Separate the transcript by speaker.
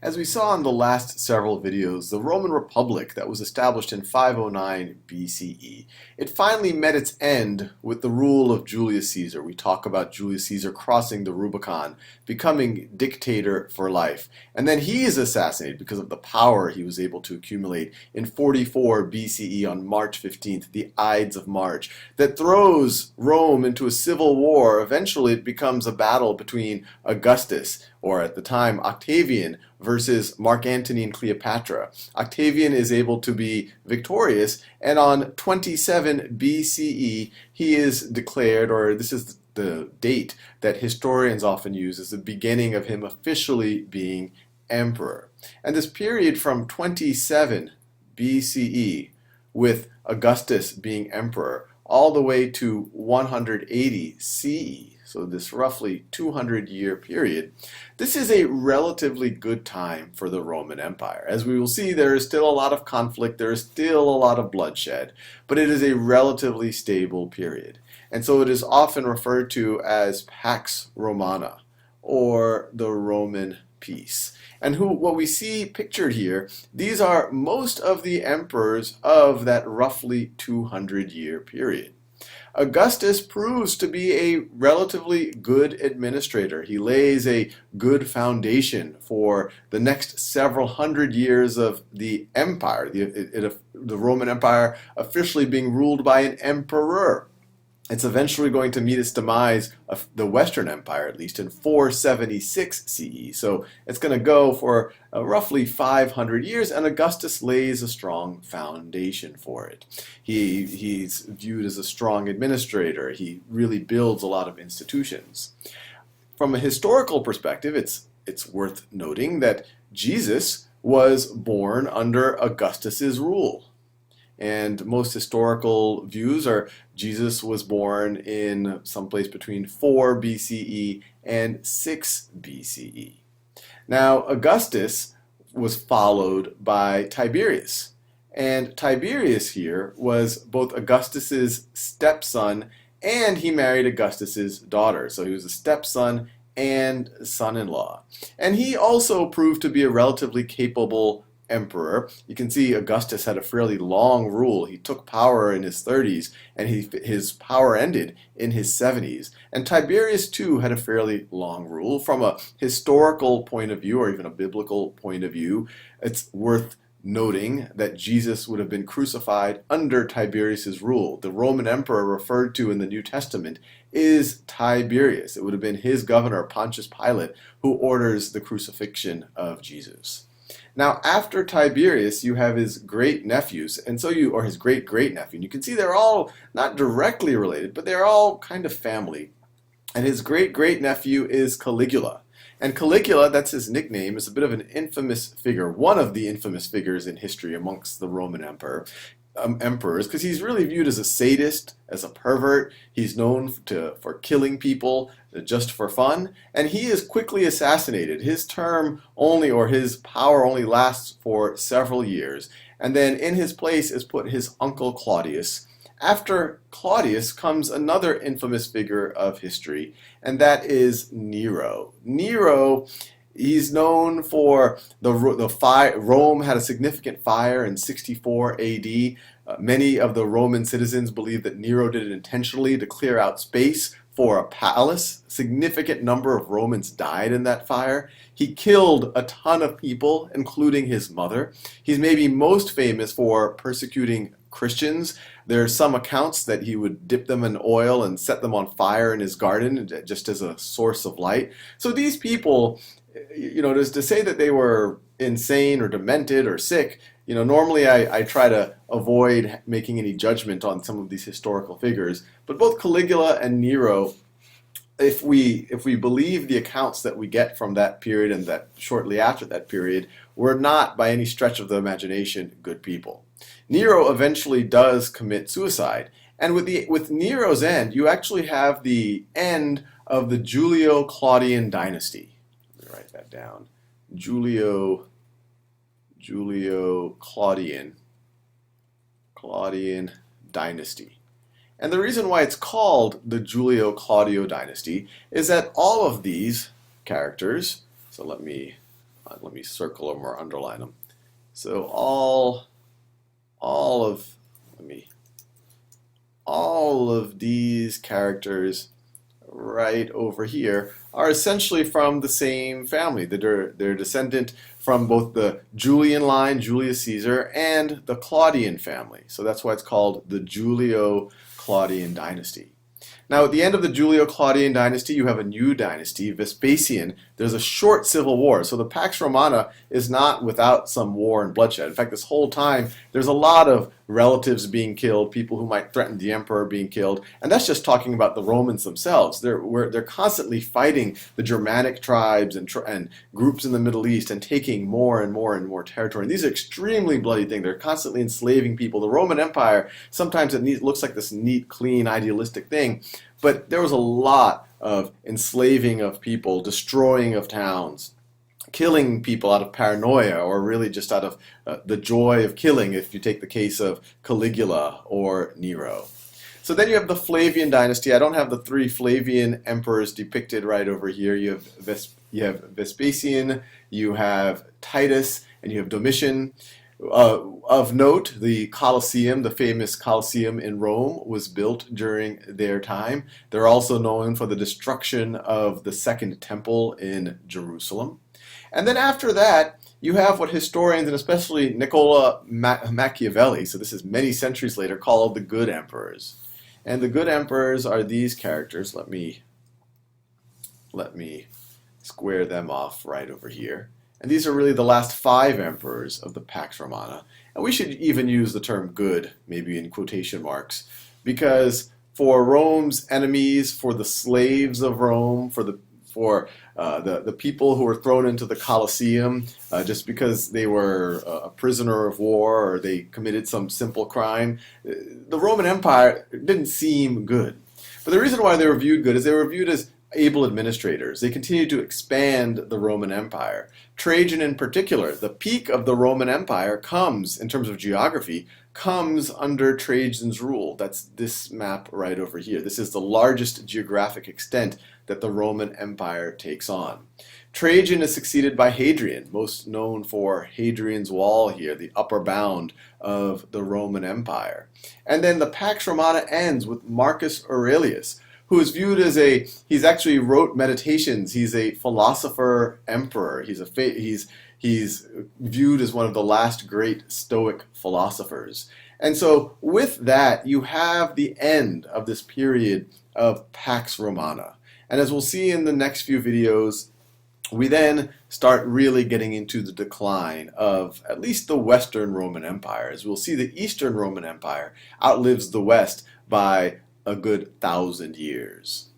Speaker 1: As we saw in the last several videos, the Roman Republic that was established in 509 BCE, it finally met its end with the rule of Julius Caesar. We talk about Julius Caesar crossing the Rubicon, becoming dictator for life. And then he is assassinated because of the power he was able to accumulate in 44 BCE on March 15th, the Ides of March, that throws Rome into a civil war. Eventually it becomes a battle between Augustus, or at the time Octavian, versus Mark Antony and Cleopatra. Octavian is able to be victorious, and on 27 BCE he is declared, or this is the date that historians often use as the beginning of him officially being emperor. And this period from 27 BCE, with Augustus being emperor, all the way to 180 CE, so this roughly 200-year period, this is a relatively good time for the Roman Empire. As we will see, there is still a lot of conflict, there is still a lot of bloodshed, but it is a relatively stable period. And so it is often referred to as Pax Romana, or the Roman peace. And what we see pictured here, these are most of the emperors of that roughly 200-year period. Augustus proves to be a relatively good administrator. He lays a good foundation for the next several hundred years of the empire, the Roman Empire officially being ruled by an emperor. It's eventually going to meet its demise, of the Western Empire at least, in 476 CE. So it's going to go for roughly 500 years, and Augustus lays a strong foundation for it. He's viewed as a strong administrator. He really builds a lot of institutions. From a historical perspective, it's worth noting that Jesus was born under Augustus's rule. And most historical views are Jesus was born in someplace between 4 BCE and 6 BCE. Now, Augustus was followed by Tiberius. And Tiberius here was both Augustus's stepson, and he married Augustus's daughter. So he was a stepson and son-in-law. And he also proved to be a relatively capable emperor. You can see Augustus had a fairly long rule. He took power in his 30s, and his power ended in his 70s. And Tiberius too had a fairly long rule. From a historical point of view, or even a biblical point of view, it's worth noting that Jesus would have been crucified under Tiberius's rule. The Roman emperor referred to in the New Testament is Tiberius. It would have been his governor, Pontius Pilate, who orders the crucifixion of Jesus. Now, after Tiberius, you have his great-nephews, or his great-great-nephew. And you can see they're all not directly related, but they're all kind of family. And his great-great-nephew is Caligula. And Caligula, that's his nickname, is a bit of an infamous figure, one of the infamous figures in history amongst the Roman emperors, because he's really viewed as a sadist, as a pervert. He's known for killing people just for fun, and he is quickly assassinated. His term only, or his power only, lasts for several years, and then in his place is put his uncle Claudius. After Claudius comes another infamous figure of history, and that is Nero. Nero, he's known for the fire. Rome had a significant fire in 64 AD. Many of the Roman citizens believe that Nero did it intentionally to clear out space for a palace. Significant number of Romans died in that fire. He killed a ton of people, including his mother. He's maybe most famous for persecuting Christians. There are some accounts that he would dip them in oil and set them on fire in his garden just as a source of light. So these people, to say that they were insane or demented or sick, normally I try to avoid making any judgment on some of these historical figures. But both Caligula and Nero, if we believe the accounts that we get from that period and that shortly after that period, were not by any stretch of the imagination good people. Nero eventually does commit suicide, and with Nero's end, you actually have the end of the Julio-Claudian Dynasty. Let me write that down. Julio-Claudian Dynasty. And the reason why it's called the Julio-Claudio Dynasty is that all of these characters, so let me let me circle them or underline them. So all of let me all of these characters right over here are essentially from the same family. They're descendant from both the Julian line, Julius Caesar, and the Claudian family. So that's why it's called the Julio-Claudian Dynasty. Now, at the end of the Julio-Claudian dynasty, you have a new dynasty, Vespasian. There's a short civil war. So the Pax Romana is not without some war and bloodshed. In fact, this whole time, there's a lot of relatives being killed, people who might threaten the emperor being killed. And that's just talking about the Romans themselves. They're constantly fighting the Germanic tribes and groups in the Middle East and taking more and more and more territory. And these are extremely bloody things. They're constantly enslaving people. The Roman Empire, sometimes it looks like this neat, clean, idealistic thing. But there was a lot of enslaving of people, destroying of towns, killing people out of paranoia or really just out of the joy of killing, if you take the case of Caligula or Nero. So then you have the Flavian dynasty. I don't have the three Flavian emperors depicted right over here. You have Vespasian, you have Titus, and you have Domitian. Of note, the Colosseum, the famous Colosseum in Rome, was built during their time. They're also known for the destruction of the Second Temple in Jerusalem. And then after that, you have what historians, and especially Niccolo Machiavelli, so this is many centuries later, called the Good Emperors. And the Good Emperors are these characters. Let me square them off right over here. And these are really the last 5 emperors of the Pax Romana. And we should even use the term good, maybe in quotation marks, because for Rome's enemies, for the slaves of Rome, for the people who were thrown into the Colosseum just because they were a prisoner of war or they committed some simple crime, the Roman Empire didn't seem good. But the reason why they were viewed good is they were viewed as able administrators. They continued to expand the Roman Empire. Trajan in particular, the peak of the Roman Empire comes, in terms of geography, comes under Trajan's rule. That's this map right over here. This is the largest geographic extent that the Roman Empire takes on. Trajan is succeeded by Hadrian, most known for Hadrian's Wall here, the upper bound of the Roman Empire. And then the Pax Romana ends with Marcus Aurelius, who is viewed as he's actually wrote meditations. He's a philosopher emperor. He's viewed as one of the last great Stoic philosophers. And so with that, you have the end of this period of Pax Romana. And as we'll see in the next few videos, we then start really getting into the decline of at least the Western Roman Empire. As we'll see, the Eastern Roman Empire outlives the West by a good 1,000 years.